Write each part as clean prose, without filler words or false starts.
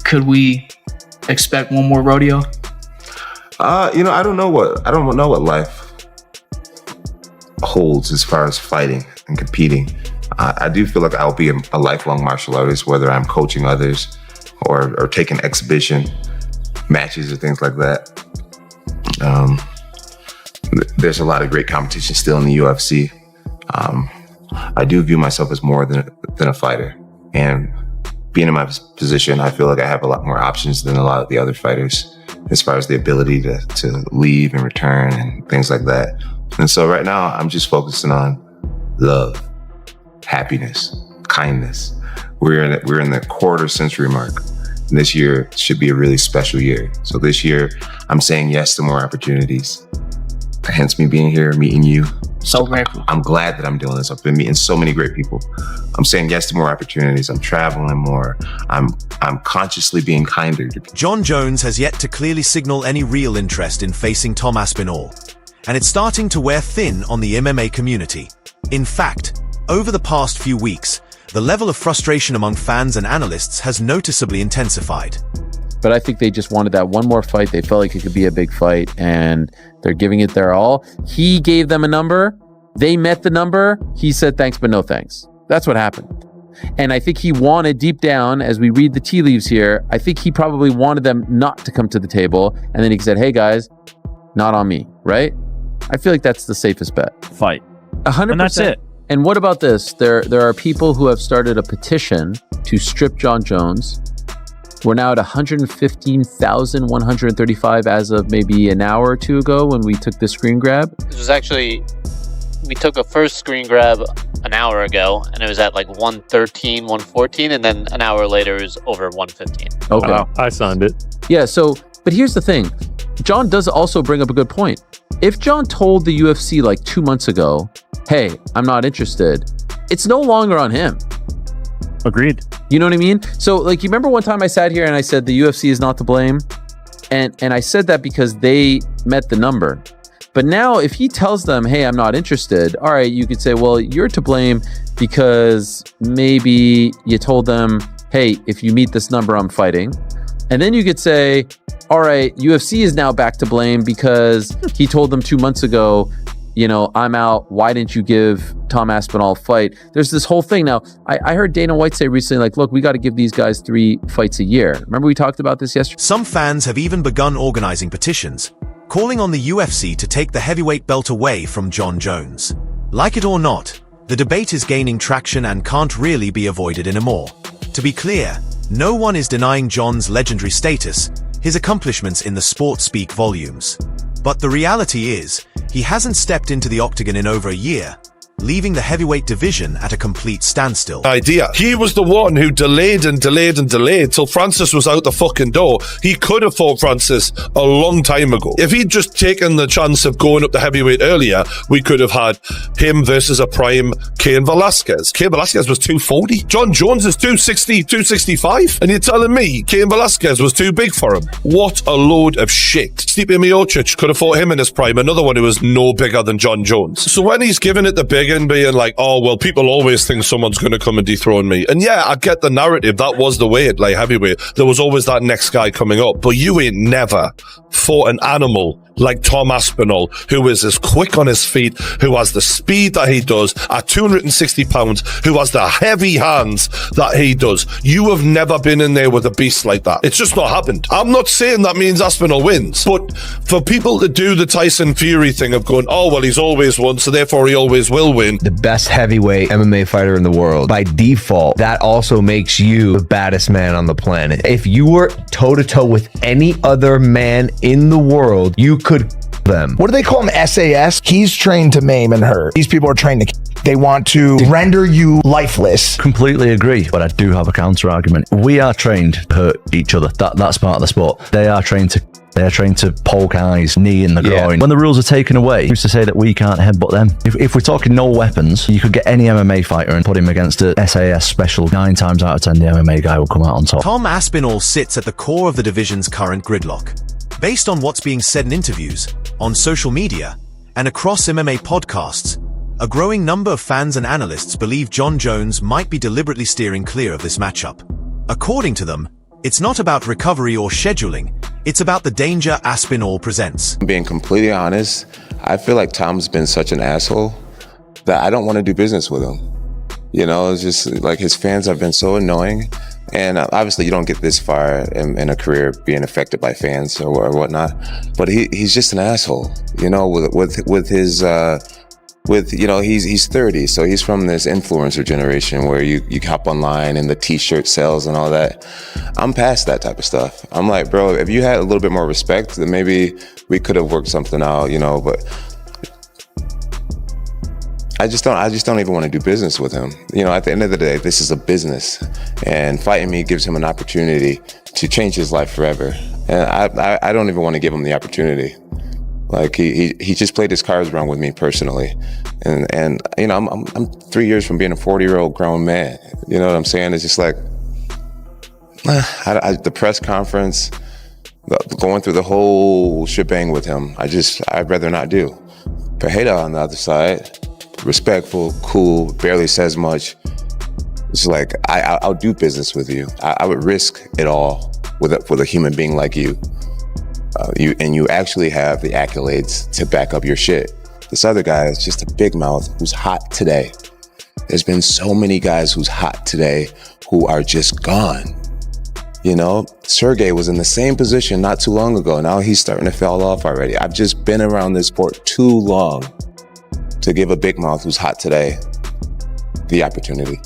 Could we expect one more rodeo? I don't know what life holds as far as fighting and competing. I do feel like I'll be a lifelong martial artist, whether I'm coaching others or taking exhibition matches or things like that. There's a lot of great competition still in the UFC. I do view myself as more than a fighter, and being in my position, I feel like I have a lot more options than a lot of the other fighters as far as the ability to leave and return and things like that. And so right now, I'm just focusing on love, happiness, kindness. We're in the quarter century mark. And this year should be a really special year. So this year, I'm saying yes to more opportunities. Hence me being here, meeting you. So grateful. I'm glad that I'm doing this. I've been meeting so many great people. I'm saying yes to more opportunities. I'm traveling more. I'm consciously being kinder to people. Jon Jones has yet to clearly signal any real interest in facing Tom Aspinall, and it's starting to wear thin on the MMA community. In fact, over the past few weeks, the level of frustration among fans and analysts has noticeably intensified. But I think they just wanted that one more fight. They felt like it could be a big fight, and they're giving it their all. He gave them a number. They met the number. He said thanks, but no thanks. That's what happened. And I think he wanted, deep down, as we read the tea leaves here, I think he probably wanted them not to come to the table. And then he said, hey guys, not on me, right? I feel like that's the safest bet. Fight. 100%. And that's it. And what about this? There are people who have started a petition to strip Jon Jones. We're now at 115,135 as of maybe an hour or two ago when we took the screen grab. This was actually, we took a first screen grab an hour ago, and it was at like 113, 114, and then an hour later it was over 115. Okay. Wow, I signed it. Yeah, so, but here's the thing. Jon does also bring up a good point. If Jon told the UFC like 2 months ago, hey, I'm not interested, it's no longer on him. Agreed. You know what I mean? So, like, you remember one time I sat here and I said the UFC is not to blame? And I said that because they met the number. But now, if he tells them, hey, I'm not interested, all right, you could say, well, you're to blame because maybe you told them, hey, if you meet this number, I'm fighting. And then you could say, all right, UFC is now back to blame because he told them 2 months ago, you know, I'm out. Why didn't you give Tom Aspinall a fight? There's this whole thing. Now, I heard Dana White say recently, like, look, we got to give these guys 3 fights a year. Remember we talked about this yesterday? Some fans have even begun organizing petitions, calling on the UFC to take the heavyweight belt away from Jon Jones. Like it or not, the debate is gaining traction and can't really be avoided anymore. To be clear, no one is denying Jon's legendary status. His accomplishments in the sport speak volumes. But the reality is, he hasn't stepped into the octagon in over a year, leaving the heavyweight division at a complete standstill. He was the one who delayed till Francis was out the fucking door. He could have fought Francis a long time ago. If he'd just taken the chance of going up the heavyweight earlier, we could have had him versus a prime Cain Velasquez. Cain Velasquez was 240. Jon Jones is 260, 265. And you're telling me Cain Velasquez was too big for him? What a load of shit. Stipe Miocic could have fought him in his prime, another one who was no bigger than Jon Jones. So when he's giving it the big and being like, oh, well, people always think someone's going to come and dethrone me. And yeah, I get the narrative. That was the way at light heavyweight. There was always that next guy coming up. But you ain't never fought an animal like Tom Aspinall, who is as quick on his feet, who has the speed that he does at 260 pounds, who has the heavy hands that he does. You have never been in there with a beast like that. It's just not happened. I'm not saying that means Aspinall wins, but for people to do the Tyson Fury thing of going, oh, well, he's always won, so therefore he always will win. The best heavyweight MMA fighter in the world. By default, that also makes you the baddest man on the planet. If you were toe-to-toe with any other man in the world, you could them. What do they call him? SAS? He's trained to maim and hurt. These people are trained to they want to render you lifeless. Completely agree, but I do have a counter argument. We are trained to hurt each other. That's part of the sport. They are trained to poke eyes, knee in the groin. When the rules are taken away, who's to say that we can't headbutt them? If we're talking no weapons, you could get any MMA fighter and put him against a SAS special. 9 times out of 10, the MMA guy will come out on top. Tom Aspinall sits at the core of the division's current gridlock. Based on what's being said in interviews, on social media, and across MMA podcasts, a growing number of fans and analysts believe Jon Jones might be deliberately steering clear of this matchup. According to them, It's not about recovery or scheduling. It's about the danger Aspinall presents. Being completely honest, I feel like Tom's been such an asshole that I don't want to do business with him. You know, it's just like his fans have been so annoying. And obviously you don't get this far in a career being affected by fans or whatnot. But he's just an asshole, you know, with his, you know, he's 30. So he's from this influencer generation where you hop online and the t-shirt sales and all that. I'm past that type of stuff. I'm like, bro, if you had a little bit more respect, then maybe we could have worked something out, you know, but I just don't even want to do business with him. You know, at the end of the day, this is a business, and fighting me gives him an opportunity to change his life forever. And I don't even want to give him the opportunity. Like he just played his cards wrong with me personally, and you know, I'm 3 years from being a 40-year-old grown man. You know what I'm saying? It's just like the press conference, going through the whole shebang with him. I'd rather not do. Pajeda on the other side, respectful, cool, barely says much. It's like I'll do business with you. I would risk it all with a human being like you. You actually have the accolades to back up your shit. This other guy is just a big mouth who's hot today. There's been so many guys who's hot today who are just gone. You know, Sergey was in the same position not too long ago. Now he's starting to fall off already. I've just been around this sport too long to give a big mouth who's hot today the opportunity.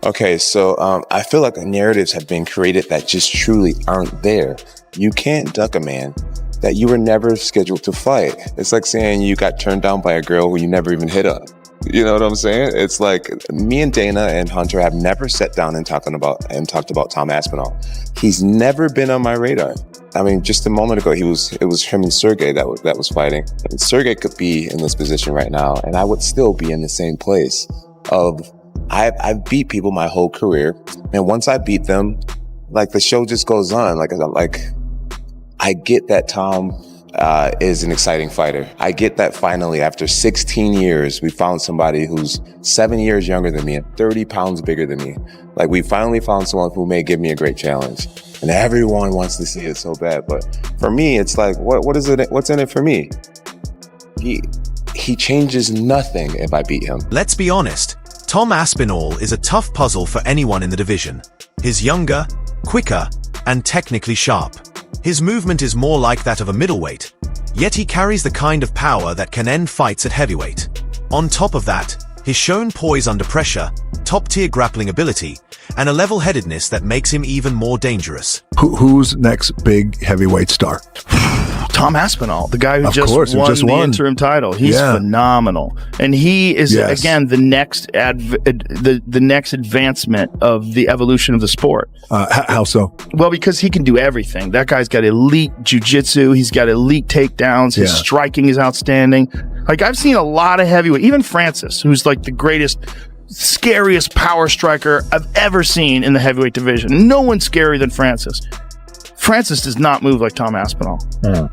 Okay, so I feel like narratives have been created that just truly aren't there. You can't duck a man that you were never scheduled to fight. It's like saying you got turned down by a girl who you never even hit up. You know what I'm saying? It's like me and Dana and Hunter have never sat down and talked about Tom Aspinall. He's never been on my radar. I mean, just a moment ago, it was him and Sergey that was fighting. And Sergey could be in this position right now, and I would still be in the same place of I've beat people my whole career, and once I beat them, like the show just goes on. Like I get that Tom is an exciting fighter. I get that finally, after 16 years, we found somebody who's 7 years younger than me and 30 pounds bigger than me. Like we finally found someone who may give me a great challenge. And everyone wants to see it so bad. But for me, it's like, what is it? What's in it for me? He changes nothing if I beat him. Let's be honest, Tom Aspinall is a tough puzzle for anyone in the division. He's younger, quicker, and technically sharp. His movement is more like that of a middleweight, yet he carries the kind of power that can end fights at heavyweight. On top of that, he's shown poise under pressure, top-tier grappling ability, and a level-headedness that makes him even more dangerous. Who's next big heavyweight star? Tom Aspinall, the guy who just won the interim title. He's phenomenal, and he is again the next the next advancement of the evolution of the sport. How so? Well, because he can do everything. That guy's got elite jiu-jitsu. He's got elite takedowns. His striking is outstanding. Like I've seen a lot of heavyweight, even Francis, who's like the greatest, scariest power striker I've ever seen in the heavyweight division. No one's scarier than Francis. Francis does not move like Tom Aspinall.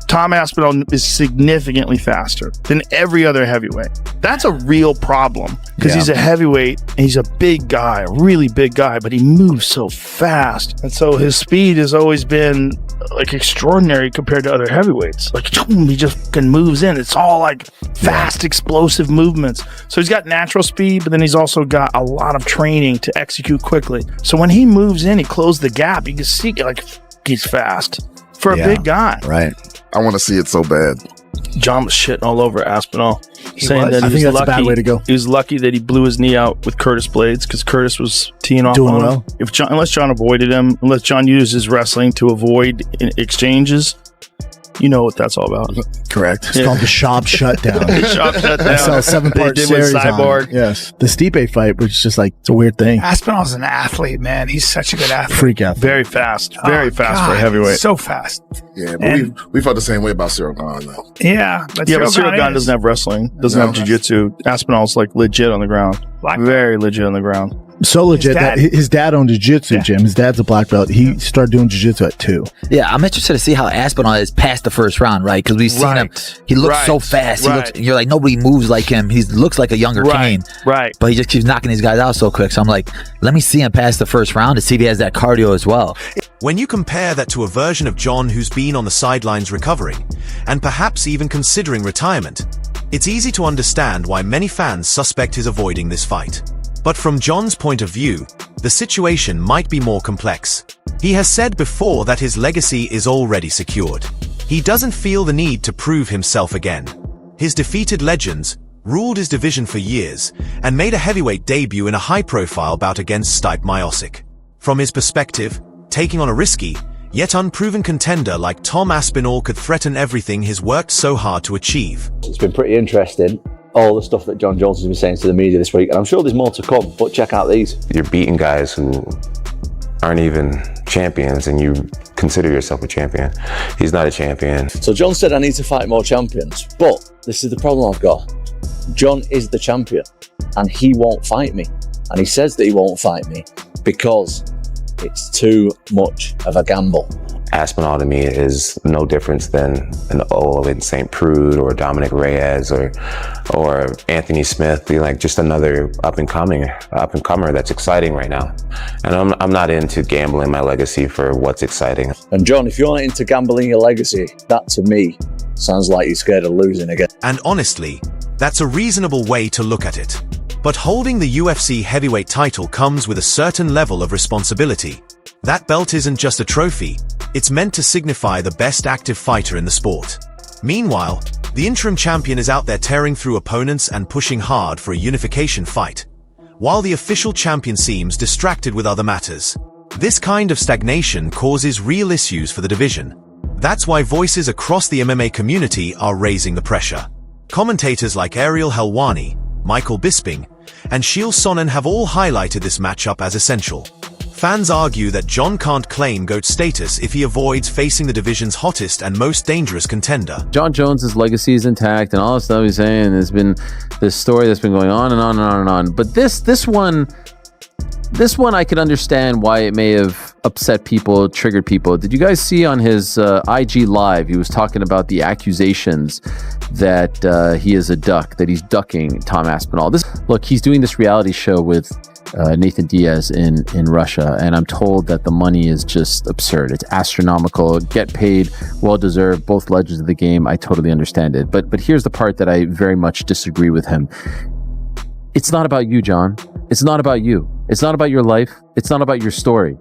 Tom Aspinall is significantly faster than every other heavyweight. That's a real problem because he's a heavyweight and he's a big guy, a really big guy, but he moves so fast. And so his speed has always been like extraordinary compared to other heavyweights. Like he just fucking moves in. It's all like fast, explosive movements. So he's got natural speed, but then he's also got a lot of training to execute quickly. So when he moves in, he closes the gap. You can see like he's fast for a big guy. Right. I want to see it so bad. John was shitting all over Aspinall, saying that I think that's a bad way to go. He was lucky that he blew his knee out with Curtis Blades because Curtis was teeing off on him. Unless John avoided him, unless John used his wrestling to avoid exchanges, you know what that's all about. Correct. It's called the Shop Shutdown. The Shop Shutdown. I saw a 7-part series on Cyborg. Yes. The Stipe fight, which is just like, it's a weird thing. Aspinall's an athlete, man. He's such a good athlete. Freak athlete. Very fast. Very fast for a heavyweight. So fast. Yeah, but we felt the same way about Cyril Gahn, though. Yeah. But Cyril Gahn doesn't have wrestling, doesn't have jiu-jitsu. Aspinall's like legit on the ground. Very legit on the ground. So legit that his dad owned jiu-jitsu gym. His dad's a black belt. He started doing jiu-jitsu at 2. Yeah, I'm interested to see how Aspinall is past the first round, right? Because we've seen him. He looks so fast. He looks, you're like, nobody moves like him. He looks like a younger Kane. Right. But he just keeps knocking these guys out so quick. So I'm like, let me see him past the first round to see if he has that cardio as well. When you compare that to a version of Jon who's been on the sidelines recovering, and perhaps even considering retirement, it's easy to understand why many fans suspect his avoiding this fight. But from Jon's point of view, the situation might be more complex. He has said before that his legacy is already secured. He doesn't feel the need to prove himself again. His defeated legends ruled his division for years and made a heavyweight debut in a high-profile bout against Stipe Miocic. From his perspective, taking on a risky, yet unproven contender like Tom Aspinall could threaten everything he's worked so hard to achieve. It's been pretty interesting, all the stuff that Jon Jones has been saying to the media this week, and I'm sure there's more to come, but check out these. You're beating guys who aren't even champions, and you consider yourself a champion. He's not a champion. So Jon said I need to fight more champions, but this is the problem I've got. Jon is the champion, and he won't fight me. And he says that he won't fight me because it's too much of a gamble. Aspinall to me is no difference than an Owen St. Prude or Dominic Reyes or Anthony Smith. Be like just another up and comer that's exciting right now. And I'm not into gambling my legacy for what's exciting. And Jon, if you're not into gambling your legacy, that to me sounds like you're scared of losing again. And honestly, that's a reasonable way to look at it. But holding the UFC heavyweight title comes with a certain level of responsibility. That belt isn't just a trophy, it's meant to signify the best active fighter in the sport. Meanwhile, the interim champion is out there tearing through opponents and pushing hard for a unification fight, while the official champion seems distracted with other matters. This kind of stagnation causes real issues for the division. That's why voices across the MMA community are raising the pressure. Commentators like Ariel Helwani, Michael Bisping, and Shiel Sonnen have all highlighted this matchup as essential. Fans argue that Jon can't claim GOAT status if he avoids facing the division's hottest and most dangerous contender. Jon Jones' legacy is intact, and all the stuff he's saying, there's been this story that's been going on and on and on and on. But this one I could understand why it may have upset people, triggered people. Did you guys see on his IG Live, he was talking about the accusations that he is a duck, that he's ducking Tom Aspinall. Look, he's doing this reality show with Nathan Diaz in Russia, and I'm told that the money is just absurd. It's astronomical, get paid, well-deserved, both legends of the game. I totally understand it. But here's the part that I very much disagree with him. It's not about you, Jon. It's not about you. It's not about your life. It's not about your story.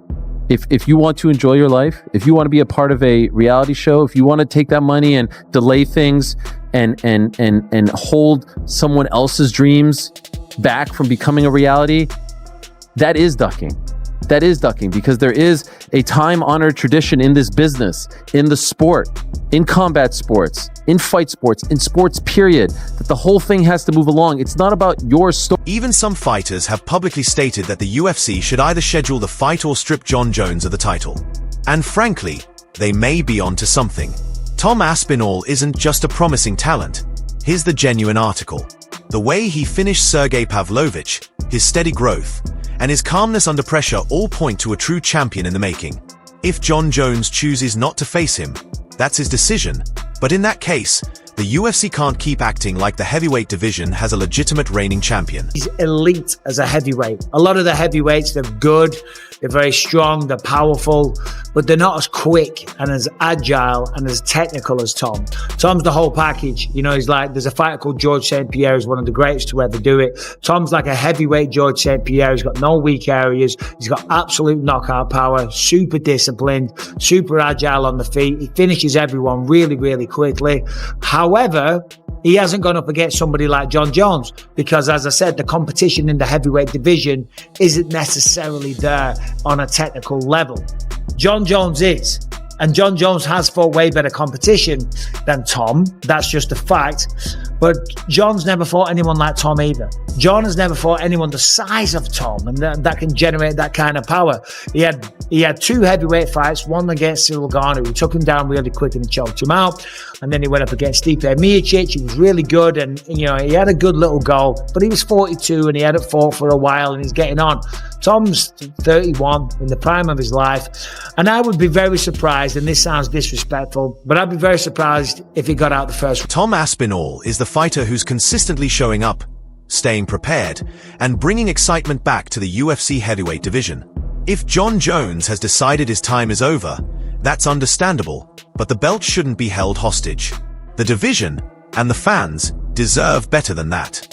If you want to enjoy your life, if you want to be a part of a reality show, if you want to take that money and delay things and hold someone else's dreams back from becoming a reality, that is ducking. That is ducking, because there is a time-honored tradition in this business, in the sport, in combat sports, in fight sports, in sports period, that the whole thing has to move along. It's not about your story. Even some fighters have publicly stated that the UFC should either schedule the fight or strip Jon Jones of the title. And frankly, they may be onto something. Tom Aspinall isn't just a promising talent. Here's the genuine article. The way he finished Sergey Pavlovich, his steady growth, and his calmness under pressure all point to a true champion in the making. If Jon Jones chooses not to face him, that's his decision. But in that case, the UFC can't keep acting like the heavyweight division has a legitimate reigning champion. He's elite as a heavyweight. A lot of the heavyweights, they're good, they're very strong, they're powerful, but they're not as quick and as agile and as technical as Tom. Tom's the whole package. You know, he's like, there's a fighter called George St. Pierre, who's one of the greatest to ever do it. Tom's like a heavyweight George St. Pierre. He's got no weak areas. He's got absolute knockout power, super disciplined, super agile on the feet. He finishes everyone really, really quickly. However, he hasn't gone up against somebody like Jon Jones because, as I said, the competition in the heavyweight division isn't necessarily there on a technical level. Jon Jones is. And Jon Jones has fought way better competition than Tom. That's just a fact. But Jon's never fought anyone like Tom either. Jon has never fought anyone the size of Tom, and that can generate that kind of power. He had two heavyweight fights, one against Cyril Garner, who took him down really quick and choked him out. And then he went up against Stipe Miocic. He was really good, and you know, he had a good little goal. But he was 42 and he hadn't fought for a while, and he's getting on. Tom's 31, in the prime of his life. And I would be very surprised, and this sounds disrespectful, but I'd be very surprised if he got out the first. Tom Aspinall is the fighter who's consistently showing up, staying prepared, and bringing excitement back to the UFC heavyweight division. If Jon Jones has decided his time is over, that's understandable, but the belt shouldn't be held hostage. The division and the fans deserve better than that.